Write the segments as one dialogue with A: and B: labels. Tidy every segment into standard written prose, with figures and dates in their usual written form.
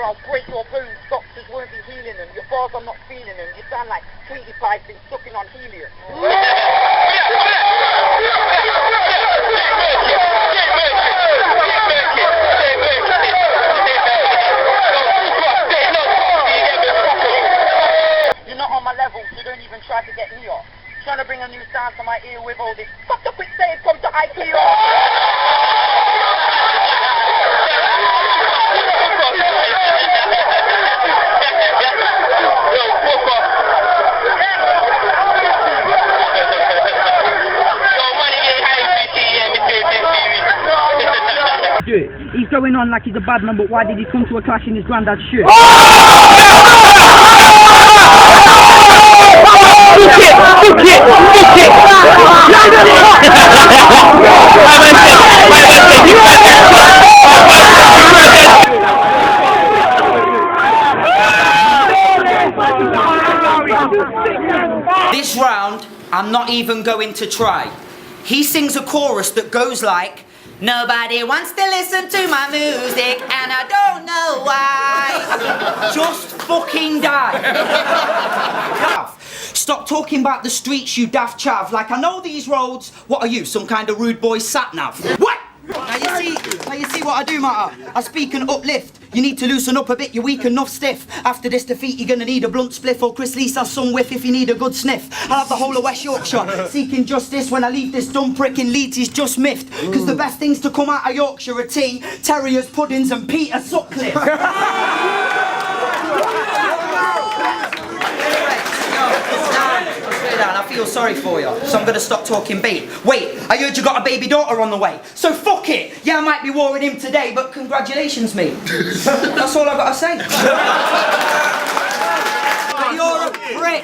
A: I'll break your bones. Doctors won't be healing them. Your bars, I'm not feeling them. You sound like Tweety Pie's been sucking on helium. You're not on my level, so don't even try to get me off. Trying to bring a new sound to my ear with all this. Stop the quick saying, come to IKEA.
B: Do it. He's going on like he's a bad man, but why did he come to a clash in his granddad's shirt?
C: This round, I'm not even going to try. He sings a chorus that goes like, nobody wants to listen to my music and I don't know why. Just fucking die. Stop talking about the streets, you daft chav. Like, I know these roads. What are you, some kind of rude boy sat-nav? What? Now you see what I do, matter. I speak and uplift. You need to loosen up a bit, you're weak enough stiff. After this defeat, you're gonna need a blunt spliff, or Chris Lees has some whiff if you need a good sniff. I'll have the whole of West Yorkshire seeking justice. When I leave this dumb prick in Leeds, he's just miffed. Cause the best things to come out of Yorkshire are tea, terriers, puddings and Peter Sutcliffe. I feel sorry for you, so I'm gonna stop talking bait. Wait, I heard you got a baby daughter on the way, so fuck it. Yeah, I might be warring him today, but congratulations, mate. That's all I gotta say. But you're a prick.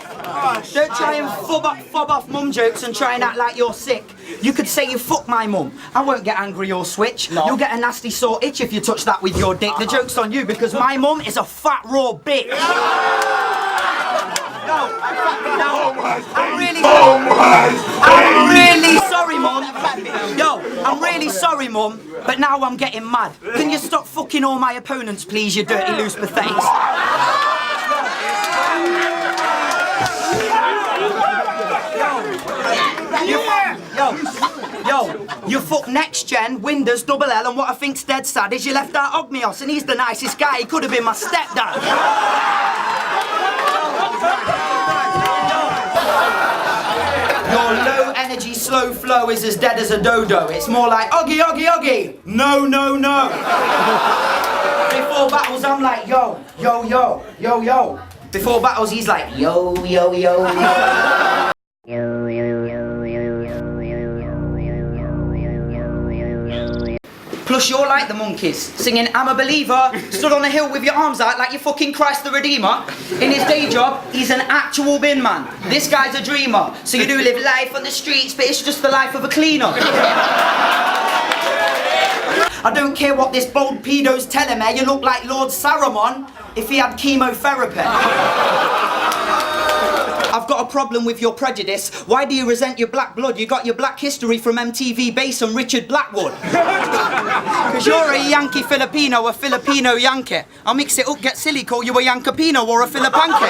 C: Don't try and fob off mum jokes and try and act like you're sick. You could say you fuck my mum. I won't get angry or switch. No. You'll get a nasty sore itch if you touch that with your dick. The joke's on you because my mum is a fat raw bitch. No, I'm really sorry, Mum. Yo, I'm really sorry, Mum, but now I'm getting mad. Can you stop fucking all my opponents, please, you dirty loose pathetics? Yo, you fuck Nxtgen, Winderz, double L, and what I think's dead sad is you left out Ogmios, and he's the nicest guy. He could have been my stepdad. Your low energy, slow flow is as dead as a dodo. It's more like, Oggy, Oggy, Oggy. No, no, no. Before battles, I'm like, yo, yo, yo, yo, yo. Before battles, he's like, yo, yo, yo, yo. Plus you're like the monkeys, singing I'm a believer, stood on a hill with your arms out like you're fucking Christ the Redeemer. In his day job, he's an actual bin man. This guy's a dreamer, so you do live life on the streets, but it's just the life of a cleaner. I don't care what this bold pedo's telling me, you look like Lord Saruman if he had chemotherapy. I've got a problem with your prejudice. Why do you resent your black blood? You got your black history from MTV Base and Richard Blackwood. Because you're a Yankee Filipino, a Filipino Yankee. I'll mix it up, get silly, call you a Yankapino or a Filipanke.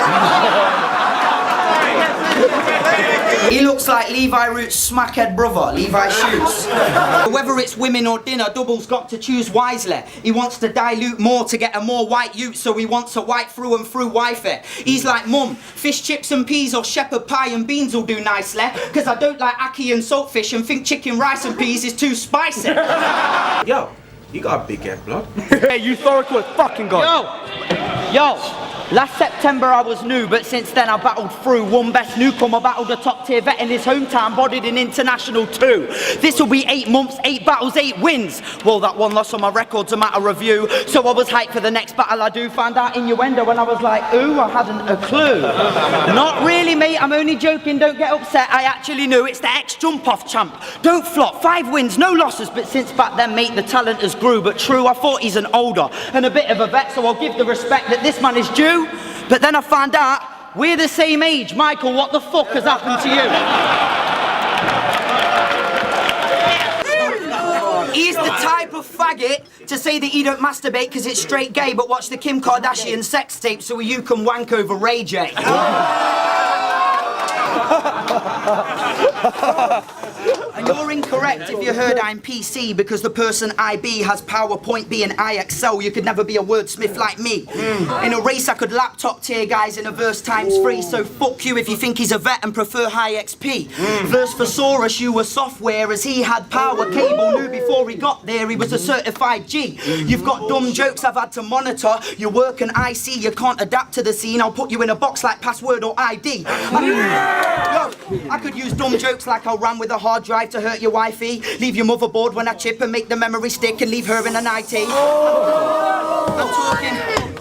C: He looks like Levi Root's smackhead brother, Levi Shoots. Whether it's women or dinner, Double's got to choose wisely. He wants to dilute more to get a more white youth, so he wants a white through and through wifey. He's like, Mum, fish, chips and peas or shepherd pie and beans will do nicely, because I don't like ackee and saltfish and think chicken, rice and peas is too spicy.
D: Yo, you got a big head, blood.
B: Hey, Youthoracle is fucking gone. Yo. Last September I was new, but since then I battled through. Won best newcomer, battled a top tier vet in his hometown, bodied in international too. This will be 8 months, 8 battles, 8 wins. Well, that one loss on my record's a matter of review. So I was hyped for the next battle I do. Found out Innuendo when I was like, ooh, I hadn't a clue. Not really, mate, I'm only joking, don't get upset. I actually knew it's the ex-jump-off champ. Don't flop, 5 wins, no losses. But since back then, mate, the talent has grew. But true, I thought he's an older and a bit of a vet, so I'll give the respect that this man is due. But then I found out we're the same age. Michael, what the fuck has happened to you? He's the type
C: of faggot to say that you don't masturbate because it's straight gay, but watch the Kim Kardashian sex tape so you can wank over Ray J. And you're incorrect if you heard I'm PC, because the person I be has PowerPoint B and I excel. You could never be a wordsmith like me. In a race I could laptop tier guys in a verse ×3, so fuck you if you think he's a vet and prefer high XP. Verse for Saurus, you were software as he had power cable, knew before he got there he was a certified G. You've got dumb jokes I've had to monitor, your work and IC, you can't adapt to the scene, I'll put you in a box like password or ID. I could use dumb jokes like I ran with a hard drive to hurt your wifey, leave your motherboard when I chip and make the memory stick and leave her in an IT.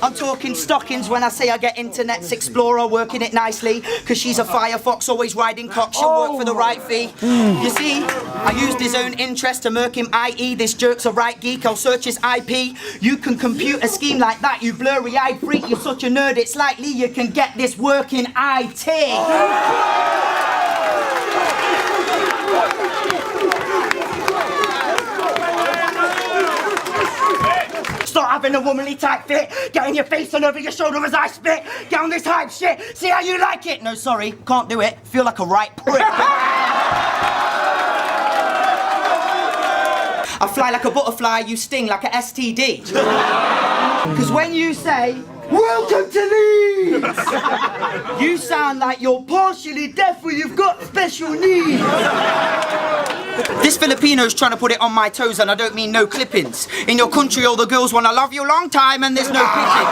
C: I'm talking stockings when I say I get Internet's Explorer working it nicely, cause she's a Firefox always riding cock, she'll work for the right fee. You see, I used his own interest to murk him, i.e. this jerk's a right geek, I'll search his IP. You can compute a scheme like that, you blurry-eyed freak, you're such a nerd, it's likely you can get this work in IT. Start having a womanly type fit, getting your face on over your shoulder as I spit, get on this hype shit, see how you like it. No, sorry, can't do it, feel like a right prick. I fly like a butterfly, you sting like a STD. Cause when you say, welcome to Leeds, you sound like you're partially deaf or you've got special needs. This Filipino's trying to put it on my toes, and I don't mean no clippings. In your country, all the girls want to love you a long time and there's no picking.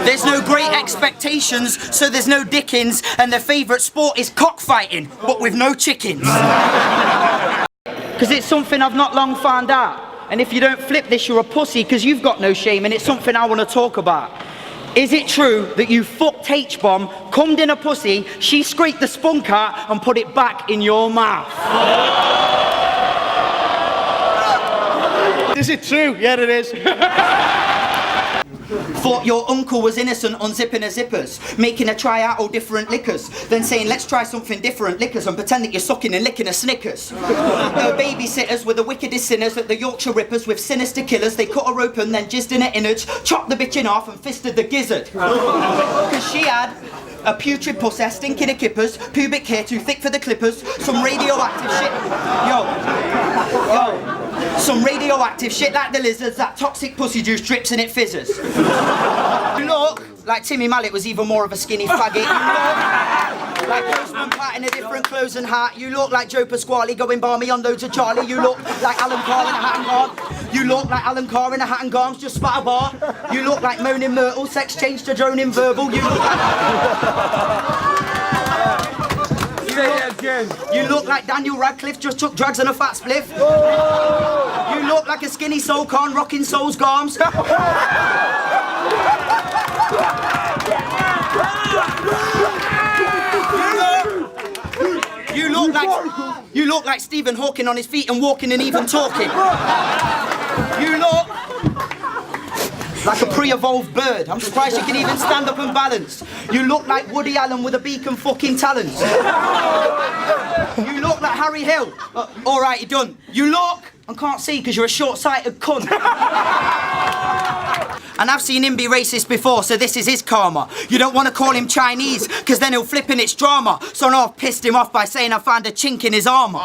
C: There's no great expectations, so there's no Dickens, and their favourite sport is cockfighting, but with no chickens. Because it's something I've not long found out. And if you don't flip this, you're a pussy, because you've got no shame, and it's something I want to talk about. Is it true that you fucked H-bomb, cummed in a pussy, she scraped the spunk out and put it back in your mouth?
E: Is it true? Yeah, it is.
C: Thought your uncle was innocent unzipping her zippers, making her try out all different liquors, then saying let's try something different liquors and pretend that you're sucking and licking a Snickers. Her babysitters were the wickedest sinners at the Yorkshire Rippers with sinister killers. They cut her open, then jizzed in her innards, chopped the bitch in half and fisted the gizzard. Cause she had a putrid puss, stinking of kippers, pubic hair too thick for the clippers, some radioactive shit. Some radioactive shit like the lizards, that toxic pussy juice drips and it fizzes. You look like Timmy Mallet was even more of a skinny faggot. You look like Postman Pat in a different clothes and hat. You look like Joe Pasquale going balmy on loads of Charlie. You look like Alan Carr in a hat and garb. You look like Alan Carr in a hat and garbs, just spat a bar. You look like Moaning Myrtle, sex changed to droning verbal. You look like... You look like Daniel Radcliffe just took drugs and a fat spliff. You look like a skinny soul con rocking soul's garms. You look like Stephen Hawking on his feet and walking and even talking. You look like a pre-evolved bird. I'm surprised you can even stand up and balance. You look like Woody Allen with a beak and fucking talons. You look like Harry Hill. Alright, you're done. You look and can't see because you're a short-sighted cunt. And I've seen him be racist before, so this is his karma. You don't want to call him Chinese, because then he'll flip in its drama. So now I've pissed him off by saying I found a chink in his armour.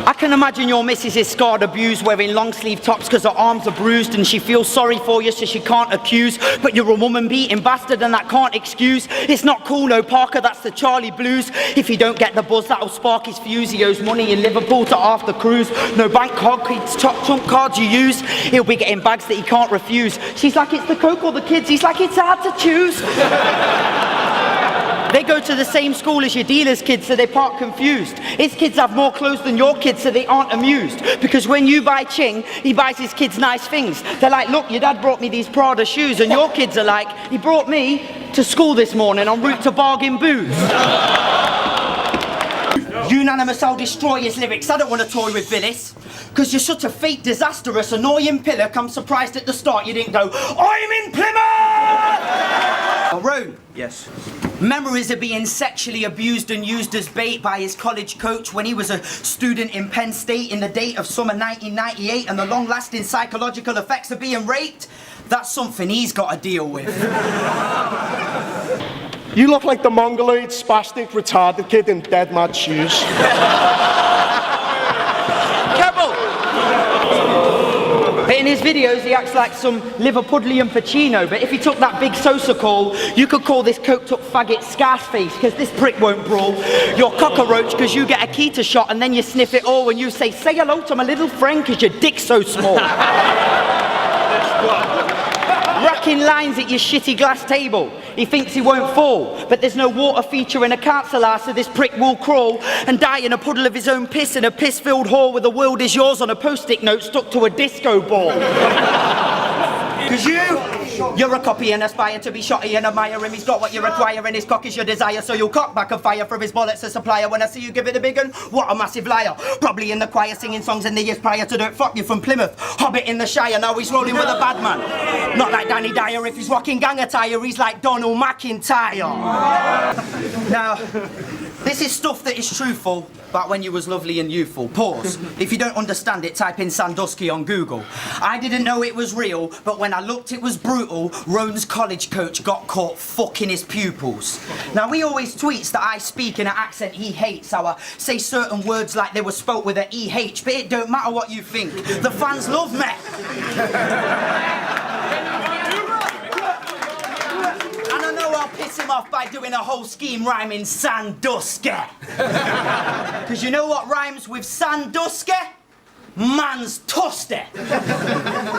C: I can imagine your missus is scarred, abused, wearing long-sleeve tops because her arms are bruised and she feels sorry for you so she can't accuse. But you're a woman-beating bastard and that can't excuse. It's not cool, no Parker, that's the Charlie Blues. If he don't get the buzz, that'll spark his fuse. He owes money in Liverpool to half the cruise. No bank card, it's top trump cards you use. He'll be getting bags that he can't refuse. She's like, it's the coke or the kids. He's like, it's hard to choose. They go to the same school as your dealer's kids, so they part confused. His kids have more clothes than your kids, so they aren't amused. Because when you buy Ching, he buys his kids nice things. They're like, look, your dad brought me these Prada shoes, and your kids are like, he brought me to school this morning en route to bargain booze. Unanimous, I'll destroy his lyrics. I don't want to toy with Phyllis. Because you're such a fake, disastrous, annoying pillock. I'm surprised at the start you didn't go, I'm in Plymouth! Rone.
D: Yes.
C: Memories of being sexually abused and used as bait by his college coach when he was a student in Penn State in the date of summer 1998 and the long-lasting psychological effects of being raped? That's something he's got to deal with.
E: You look like the mongoloid, spastic, retarded kid in dead mad shoes.
B: But in his videos, he acts like some Liverpudlian Pacino. But if he took that big Sosa call, you could call this coked-up faggot Scarface, because this prick won't brawl. You're cockroach, because you get a Keita shot, and then you sniff it all, and you say hello to my little friend, because your dick's so small. Racking lines at your shitty glass table. He thinks he won't fall, but there's no water feature in a council, so this prick will crawl and die in a puddle of his own piss in a piss-filled hall with the world is yours on a post-it note stuck to a disco ball. Because you're a copy and aspire to be shotty and admire him. He's got what you require and his cock is your desire, so you'll cock back and fire from his wallet's a supplier. When I see you give it a big un, what a massive liar. Probably in the choir singing songs in the years prior to Don't Fuck You from Plymouth. Hobbit in the Shire, now he's rolling with a bad man. Not like Danny Dyer, if he's rocking gang attire, he's like Donald McIntyre. Now, this is stuff that is truthful about when you was lovely and youthful. Pause. If you don't understand it, type in Sandusky on Google. I didn't know it was real, but when I looked it was brutal. Rone's college coach got caught fucking his pupils. Now he always tweets that I speak in an accent he hates, how I say certain words like they were spoke with an EH, but it don't matter what you think. The fans love me. I'll piss him off by doing a whole scheme rhyming Sandusky. Because you know what rhymes with Sandusky? Man's Tusty.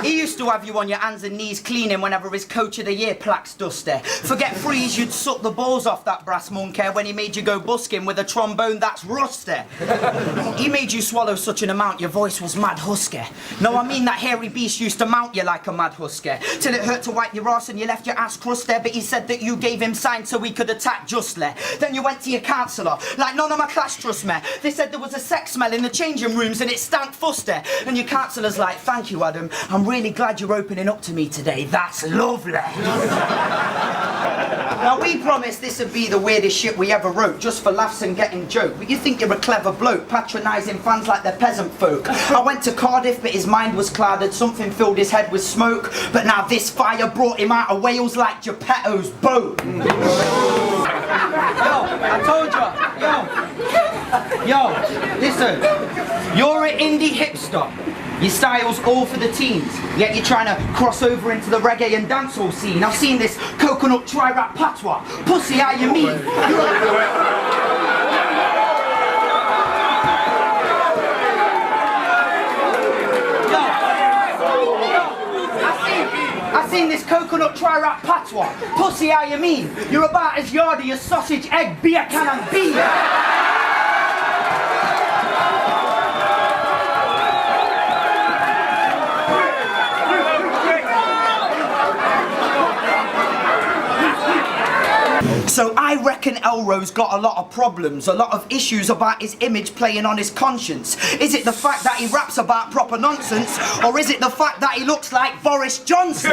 B: He used to have you on your hands and knees cleaning whenever his Coach of the Year plaques dusty. Forget freeze, you'd suck the balls off that brass monkey when he made you go busking with a trombone that's rusty. He made you swallow such an amount your voice was mad husky. No, I mean that hairy beast used to mount you like a mad husky, till it hurt to wipe your ass and you left your ass crusty, but he said that you gave him signs so he could attack justly. Then you went to your counsellor, like none of my class trust me. They said there was a sex smell in the changing rooms and it stank fusty. And your counsellor's like, thank you, Adam. I'm really glad you're opening up to me today. That's lovely. Now, we promised this would be the weirdest shit we ever wrote, just for laughs and getting joke. But you think you're a clever bloke, patronising fans like they're peasant folk. I went to Cardiff, but his mind was clouded. Something filled his head with smoke. But now this fire brought him out of Wales like Geppetto's boat. Yo, I told you. Yo, listen. You're an indie hipster. Your style's all for the teens, yet you're trying to cross over into the reggae and dancehall scene. I've seen this coconut tri-rap patois. Pussy, how you mean? I've seen this coconut tri-rap patois. Pussy, how you mean? You're about as yardy as sausage, egg, beer can and beer. So I reckon Elro's got a lot of problems, a lot of issues about his image playing on his conscience. Is it the fact that he raps about proper nonsense, or is it the fact that he looks like Boris Johnson?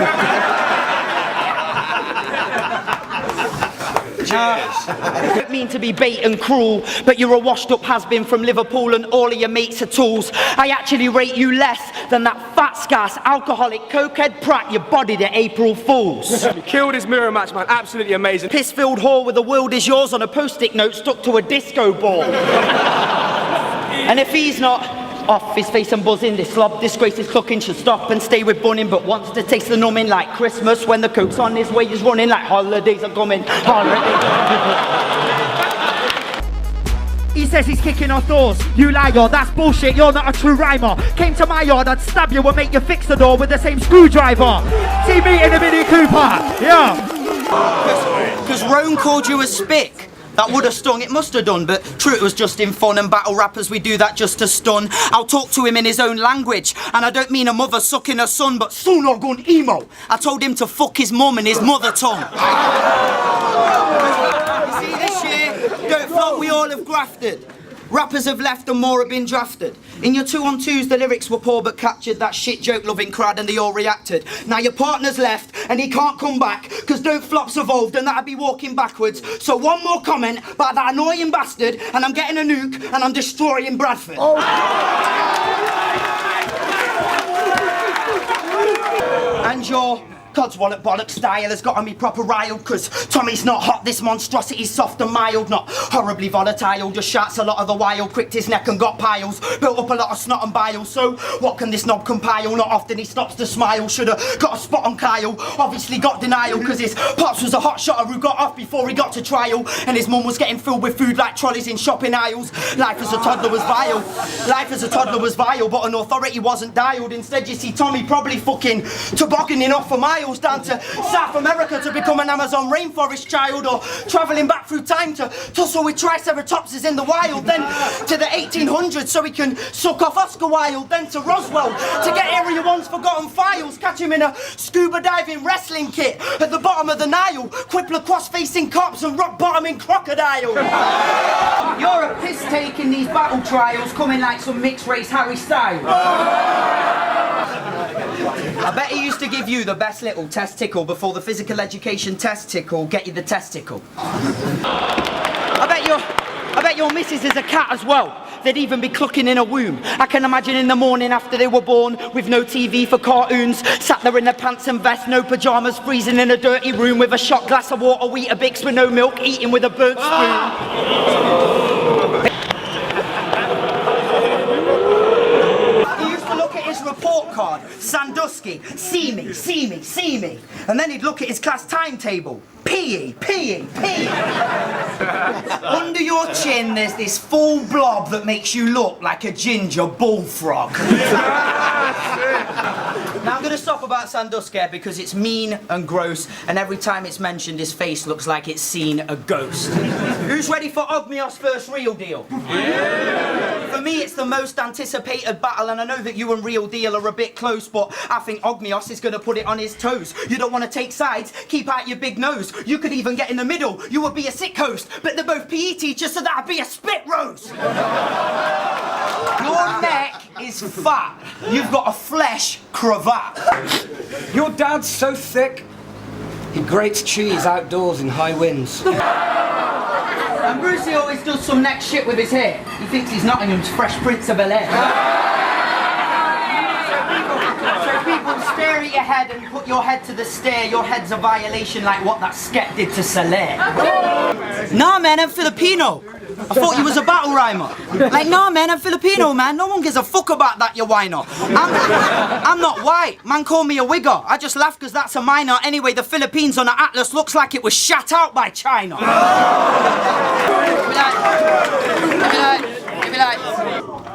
B: I don't mean to be bait and cruel, but you're a washed-up has-been from Liverpool and all of your mates are tools. I actually rate you less than that fat, scarce, alcoholic, cokehead prat you bodied at April Fools.
F: You killed his mirror match, man. Absolutely amazing.
B: Piss-filled whore with the world is yours on a post-it note stuck to a disco ball. And if he's not off his face and buzzing, this slob disgraces cooking should stop and stay with bunning, but wants to taste the numbing like Christmas when the coke's on his way, he's running like holidays are coming. He says he's kicking off doors. You liar, that's bullshit, you're not a true rhymer. Came to my yard, I'd stab you and make you fix the door with the same screwdriver. See me in a Mini Cooper, yeah.
C: Because Rone called you a spick. That would have stung, it must have done, but true, it was just in fun, and battle rappers, we do that just to stun. I'll talk to him in his own language, and I don't mean a mother sucking her son, but son or gun emo. I told him to fuck his mum in his mother tongue. You see this year, don't flop, we all have grafted. Rappers have left and more have been drafted. In your 2-on-2s, the lyrics were poor but captured that shit joke-loving crowd and they all reacted. Now your partner's left and he can't come back because Don't Flop's evolved and that'd be walking backwards. So one more comment about that annoying bastard and I'm getting a nuke and I'm destroying Bradford. Oh. And your Codswallop bollock style has got me proper riled, cause Tommy's not hot, this monstrosity's soft and mild, not horribly volatile, just shouts a lot of the while, cricked his neck and got piles, built up a lot of snot and bile, so what can this knob compile? Not often he stops to smile, should've got a spot on Kyle, obviously got denial, cause his pops was a hot shotter who got off before he got to trial, and his mum was getting filled with food like trolleys in shopping aisles. Life as a toddler was vile, but an authority wasn't dialed, instead you see Tommy probably fucking tobogganing off for miles, down to South America to become an Amazon rainforest child, or travelling back through time to tussle with triceratopses in the wild, then to the 1800s so he can suck off Oscar Wilde, then to Roswell to get Area 1's forgotten files, catch him in a scuba diving wrestling kit at the bottom of the Nile, Quippler cross-facing cops and rock-bottoming crocodile. You're a piss take in these battle trials, coming like some mixed race Harry Styles. I bet he used to give you the best little testicle before the physical education testicle get you the testicle. I bet your missus is a cat as well. They'd even be clucking in a womb. I can imagine in the morning after they were born, with no TV for cartoons, sat there in their pants and vest, no pyjamas, freezing in a dirty room with a shot glass of water, wheat, a Bix with no milk, eating with a burnt spoon. Report card, Sandusky, see me. And then he'd look at his class timetable. PE. Under your chin, there's this full blob that makes you look like a ginger bullfrog. Now I'm going to stop about Sandusky because it's mean and gross, and every time it's mentioned, his face looks like it's seen a ghost. Who's ready for Ogmios' first real deal? Yeah. For me, it's the most anticipated battle, and I know that you and Real Deal are a bit close, but I think Ogmios is going to put it on his toes. You don't want to take sides, keep out your big nose. You could even get in the middle, you would be a sick host, but they're both PE teachers, so that'd be a spit roast. Your neck is fat. You've got a flesh cravat.
G: Your dad's so thick, he grates cheese outdoors in high winds.
C: And Bru-C always does some neck shit with his hair. He thinks he's Nottingham's Fresh Prince of Bel-Air. So people stare at your head and put your head to the stair. Your head's a violation like what that sket did to Soler. Nah, man, I'm Filipino. I thought you was a battle rhymer. Like, nah, man, I'm Filipino, man. No one gives a fuck about that, you whiner. I'm not white. Man, call me a wigger. I just laugh because that's a minor. Anyway, the Philippines on the atlas looks like it was shut out by China. Be like,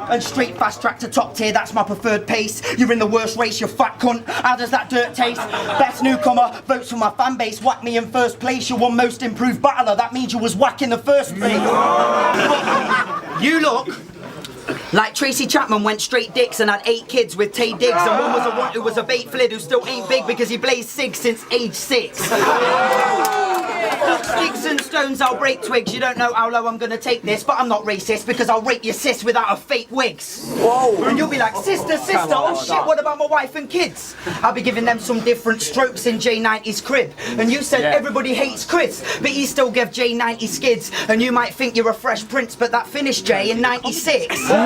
C: and straight fast track to top tier, that's my preferred pace. You're in the worst race, you fat cunt. How does that dirt taste? Best newcomer, votes for my fan base. Whack me in first place, you won most improved battler. That means you was whack in the first place. You look like Tracy Chapman went straight dicks and had 8 kids with Tay Diggs, and one was a one who was a bait flid who still ain't big because he blazed cigs since age 6. Fuck sticks and stones, I'll break twigs. You don't know how low I'm gonna take this, but I'm not racist because I'll rape your sis without a fake wigs. Whoa. And you'll be like, sister, oh shit, what about my wife and kids? I'll be giving them some different strokes in J90's crib. And you said everybody hates Chris, but you still give J90 skids. And you might think you're a Fresh Prince, but that finished Jay in 96. And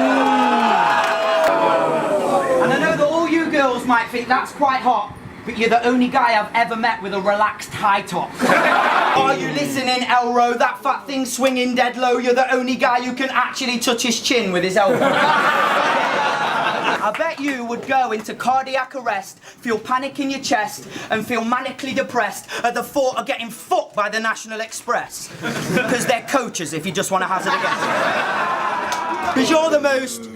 C: I know that all you girls might think that's quite hot, but you're the only guy I've ever met with a relaxed high top. Are you listening, Elro? That fat thing swinging dead low. You're the only guy who can actually touch his chin with his elbow. I bet you would go into cardiac arrest, feel panic in your chest, and feel manically depressed at the thought of getting fucked by the National Express. Because they're coaches, if you just want to hazard a guess. Because you're the most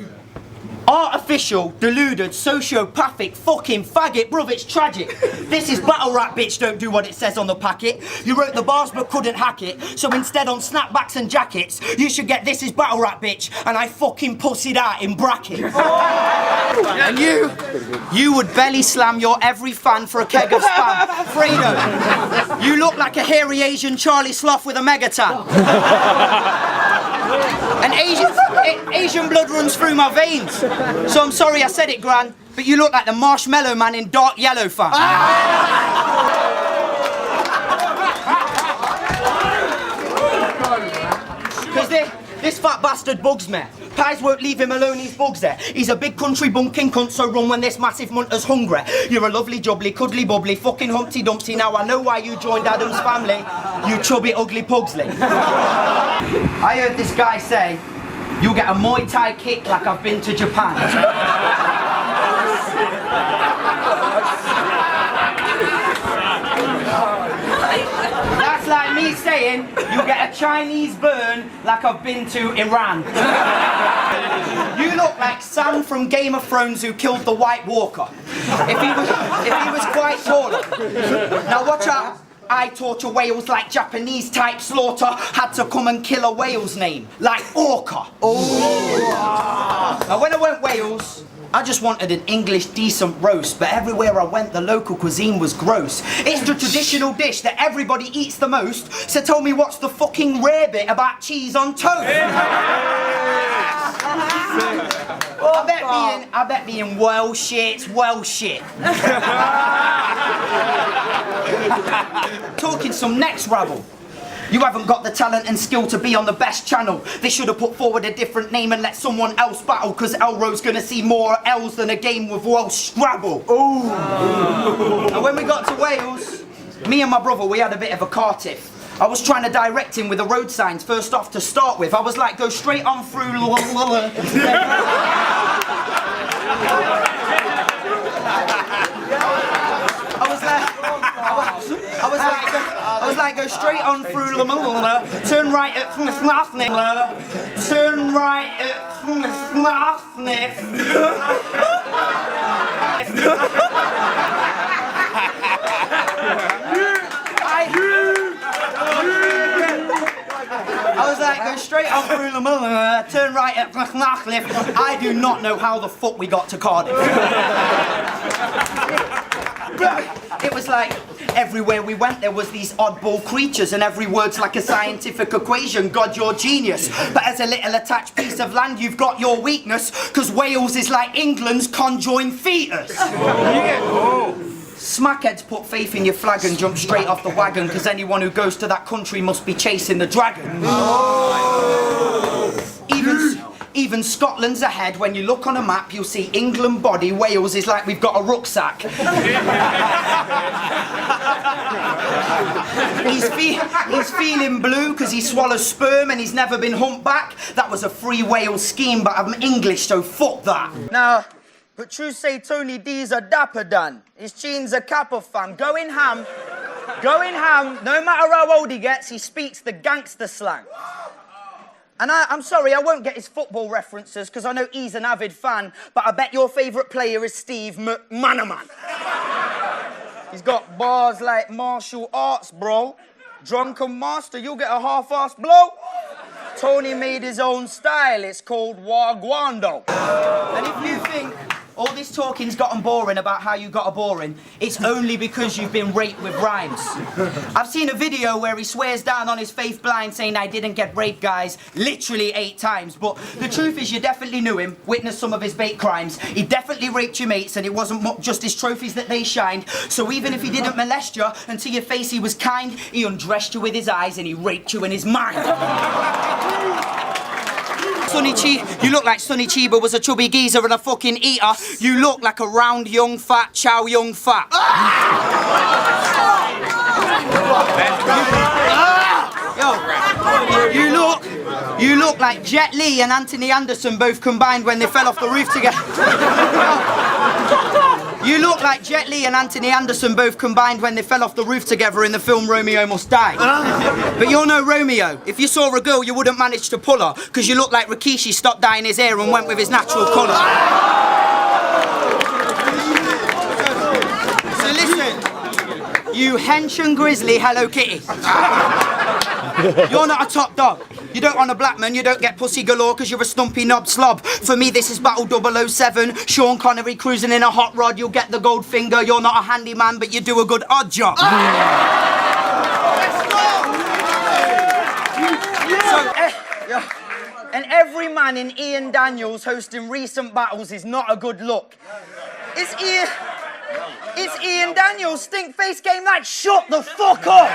C: artificial, deluded, sociopathic, fucking faggot, bruv, it's tragic. This is battle rap, bitch, don't do what it says on the packet. You wrote the bars but couldn't hack it, so instead on snapbacks and jackets, you should get this is battle rap, bitch, and I fucking pussied out in brackets. And you would belly slam your every fan for a keg of spam. Fredo, you look like a hairy Asian Charlie Sloth with a megaton. And Asian blood runs through my veins. So I'm sorry I said it, Gran, but you look like the Marshmallow Man in Dark Yellow, fam. Because this fat bastard bugs me. Pies won't leave him alone, he's bugs there. He's a big country bunking cunt, so run when this massive munter's hungry. You're a lovely jubbly, cuddly bubbly, fucking Humpty Dumpty. Now I know why you joined Adam's family, you chubby ugly pugsley. I heard this guy say, you'll get a Muay Thai kick like I've been to Japan. That's like me saying, you'll get a Chinese burn like I've been to Iran. You look like Sam from Game of Thrones who killed the White Walker. If he was quite taller. Now watch out. I torture whales like Japanese type slaughter. Had to come and kill a whale's name, like Orca. Oh. Now when I went Wales, I just wanted an English decent roast, but everywhere I went the local cuisine was gross. It's the traditional dish that everybody eats the most, so tell me what's the fucking rare bit about cheese on toast? I bet being well shit. Talking some next rabble. You haven't got the talent and skill to be on the best channel. They should have put forward a different name and let someone else battle, cause Elro's gonna see more L's than a game with Welsh Scrabble. Ooh. And when we got to Wales, me and my brother, we had a bit of a car tiff. I was trying to direct him with the road signs first off to start with. I was like, go straight on through. I was like, go straight on through, turn right at turn right at I was like, go straight on through turn right at I do not know how the fuck we got to Cardiff. It was like, everywhere we went there was these oddball creatures and every word's like a scientific equation. God, you're genius. But as a little attached piece of land, you've got your weakness, because Wales is like England's conjoined fetus. Smackheads put faith in your flag and jump straight off the wagon, because anyone who goes to that country must be chasing the dragon. Even Scotland's ahead. When you look on a map, you'll see England body, Wales is like we've got a rucksack. He's feeling blue because he swallows sperm and he's never been humpback. That was a free Wales scheme, but I'm English, so fuck that. Now, but true say Tony D's a dapper done. His chin's a kappa fam. Going ham, no matter how old he gets, he speaks the gangster slang. And I'm sorry, I won't get his football references because I know he's an avid fan, but I bet your favourite player is Steve McManaman. He's got bars like martial arts, bro. Drunken master, you'll get a half-assed blow. Tony made his own style, it's called Wagwando. And if you think all this talking's gotten boring about how you got a boring, it's only because you've been raped with rhymes. I've seen a video where he swears down on his faith blind saying, I didn't get raped, guys, literally 8 times. But the truth is you definitely knew him, witnessed some of his bait crimes. He definitely raped your mates and it wasn't just his trophies that they shined. So even if he didn't molest you, and to your face he was kind, he undressed you with his eyes and he raped you in his mind. You look like Sonny Chiba was a chubby geezer and a fucking eater. You look like a round, young, fat, chow, young, fat. You look like Jet Li and Anthony Anderson both combined when they fell off the roof together. You look like Jet Li and Anthony Anderson both combined when they fell off the roof together in the film Romeo Must Die. But you're no Romeo. If you saw a girl, you wouldn't manage to pull her, because you look like Rikishi stopped dyeing his hair and went with his natural colour. So listen, you hench and grizzly Hello Kitty. You're not a top dog. You don't want a black man, you don't get pussy galore because you're a stumpy knob slob. For me, this is Battle 007. Sean Connery cruising in a hot rod, you'll get the gold finger. You're not a handyman, but you do a good odd job. Let's go!
B: And every man in Ian Daniels hosting recent battles is not a good look. It's Ian Daniels, stink face game like, shut the fuck up!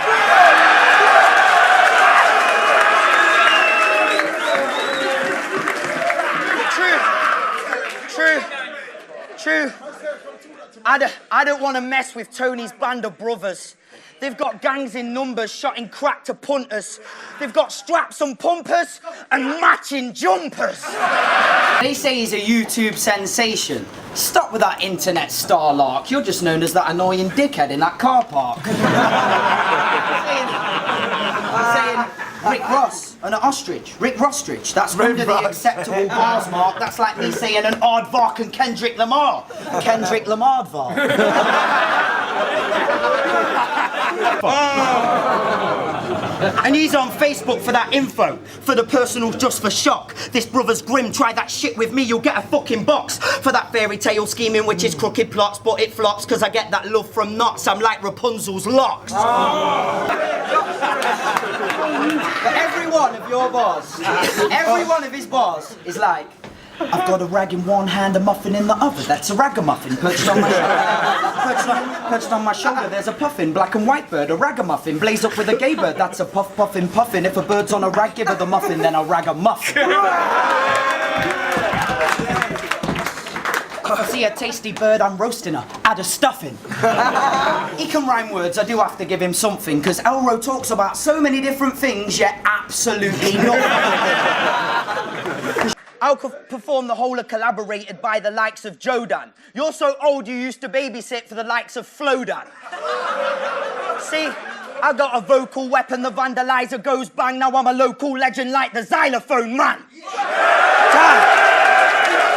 B: True. I don't want to mess with Tony's band of brothers. They've got gangs in numbers, shotting crack to punters. They've got straps on pumpers and matching jumpers.
C: They say he's a YouTube sensation. Stop with that internet starlark. You're just known as that annoying dickhead in that car park. I'm saying Rick Ross, an ostrich. Rick Rostrich. That's under the acceptable bars mark. That's like me saying an aardvark and Kendrick Lamar. Kendrick Lamardvark.
B: And he's on Facebook for that info, for the personal just for shock. This brother's grim, try that shit with me, you'll get a fucking box. For that fairy tale scheming which is crooked plots, but it flops, cause I get that love from knots, I'm like Rapunzel's locks.
C: But every one of your bars, every one of his bars is like, I've got a rag in one hand, a muffin in the other. That's a ragamuffin perched on my shoulder. Perched on my shoulder, there's a puffin, black and white bird, a ragamuffin. Blaze up with a gay bird, that's a puff, puffin, puffin. If a bird's on a rag, give her the muffin, then I'll rag a muff. If I see a tasty bird, I'm roasting her. Add a stuffing. He can rhyme words, I do have to give him something, because Elro talks about so many different things, yet absolutely nothing.
B: I'll perform the whole of collaborated by the likes of Jodan. You're so old you used to babysit for the likes of Flodan. See, I got a vocal weapon, the vandalizer goes bang, now I'm a local legend like the xylophone man.